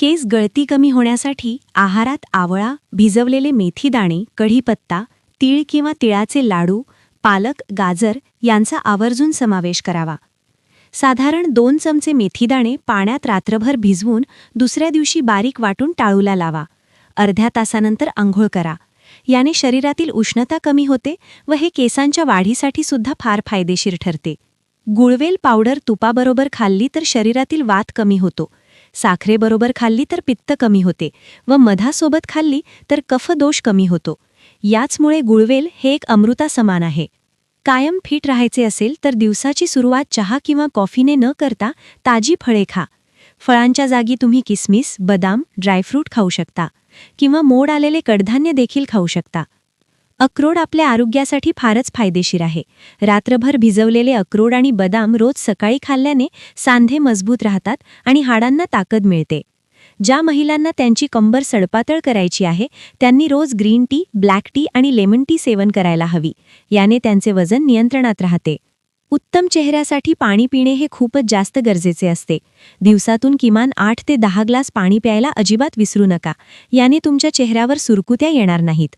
केस गळती कमी होण्यासाठी आहारात आवळा, भिजवलेले मेथीदाणे, कढीपत्ता, तीळ किंवा तिळाचे लाडू, पालक, गाजर यांचा आवर्जून समावेश करावा. साधारण 2 चमचे मेथीदाणे पाण्यात रात्रभर भिजवून दुसऱ्या दिवशी बारीक वाटून टाळूला लावा. अर्ध्या तासानंतर अंघोळ करा. याने शरीरातील उष्णता कमी होते व हे केसांच्या वाढीसाठी सुद्धा फार फायदेशीर ठरते. गुळवेल पावडर तुपाबरोबर खाल्ली तर शरीरातील वात कमी होतो. साखरेबरोबर खाल्ली तर पित्त कमी होते व मधासोबत खाल्ली तर कफदोष कमी होतो. याचमुळे गुळवेल हे एक अमृता समान आहे. कायम फिट राहायचे असेल तर दिवसाची सुरुवात चहा किंवा कॉफीने न करता ताजी फळे खा. फळांच्या जागी तुम्ही किसमिस, बदाम, ड्रायफ्रूट खाऊ शकता किंवा मोड आलेले कडधान्य देखील खाऊ शकता. अक्रोड आपल्या आरोग्यासाठी फारच फायदेशीर आहे. रात्रभर भिजवलेले अक्रोड आणि बदाम रोज सकाळी खाल्ल्याने सांधे मजबूत राहतात आणि हाडांना ताकद मिळते. ज्या महिलांना त्यांची कंबर सडपातळ करायची आहे त्यांनी रोज ग्रीन टी, ब्लॅक टी आणि लेमन टी सेवन करायला हवी. याने त्यांचे वजन नियंत्रणात राहते. उत्तम चेहऱ्यासाठी पाणी पिणे हे खूपच जास्त गरजेचे असते. दिवसातून किमान 8 ते 10 ग्लास पाणी प्यायला अजिबात विसरू नका. याने तुमच्या चेहऱ्यावर सुरकुत्या येणार नाहीत.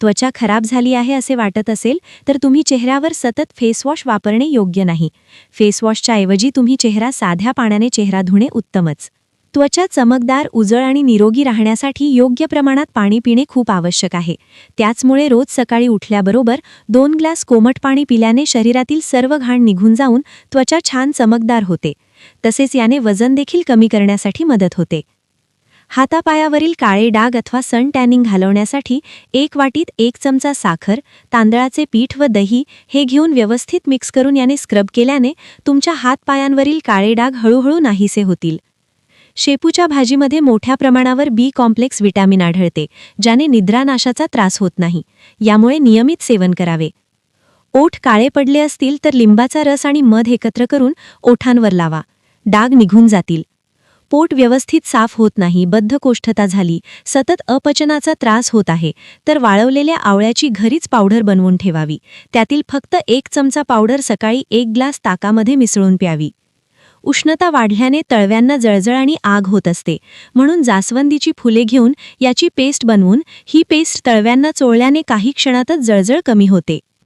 त्वचा खराब झाली आहे असे वाटत असेल तर तुम्ही चेहऱ्यावर सतत फेसवॉश वापरणे योग्य नाही. फेसवॉशच्या ऐवजी तुम्ही चेहरा साध्या पाण्याने चेहरा धुणे उत्तमच. त्वचा चमकदार, उजळ आणि निरोगी राहण्यासाठी योग्य प्रमाणात पाणी पिणे खूप आवश्यक आहे. त्याचमुळे रोज सकाळी उठल्याबरोबर 2 ग्लास कोमट पाणी पिल्याने शरीरातील सर्व घाण निघून जाऊन त्वचा छान चमकदार होते. तसेच याने वजन देखील कमी करण्यासाठी मदत होते. हातापायावरील काळे डाग अथवा सन टॅनिंग घालवण्यासाठी 1 वाटीत 1 चमचा साखर, तांदळाचे पीठ व दही हे घेऊन व्यवस्थित मिक्स करून याने स्क्रब केल्याने तुमच्या हातपायांवरील काळे डाग हळूहळू नाहीसे होतील. शेपूच्या भाजीमध्ये मोठ्या प्रमाणावर बी कॉम्प्लेक्स विटॅमिन आढळते, ज्याने निद्रानाशाचा त्रास होत नाही. यामुळे नियमित सेवन करावे. ओठ काळे पडले असतील तर लिंबाचा रस आणि मध एकत्र करून ओठांवर लावा. डाग निघून जातील. पोट व्यवस्थित साफ होत नाही, बद्धकोष्ठता झाली, सतत अपचनाचा त्रास होत आहे तर वाळवलेल्या आवळ्याची घरीच पावडर बनवून ठेवावी. त्यातील फक्त 1 चमचा पावडर सकाळी 1 ग्लास ताकामध्ये मिसळून प्यावी. उष्णता वाढल्याने तळव्यांना जळजळ आणि आग होत असते, म्हणून जास्वंदीची फुले घेऊन याची पेस्ट बनवून ही पेस्ट तळव्यांना चोळल्याने काही क्षणातच जळजळ कमी होते.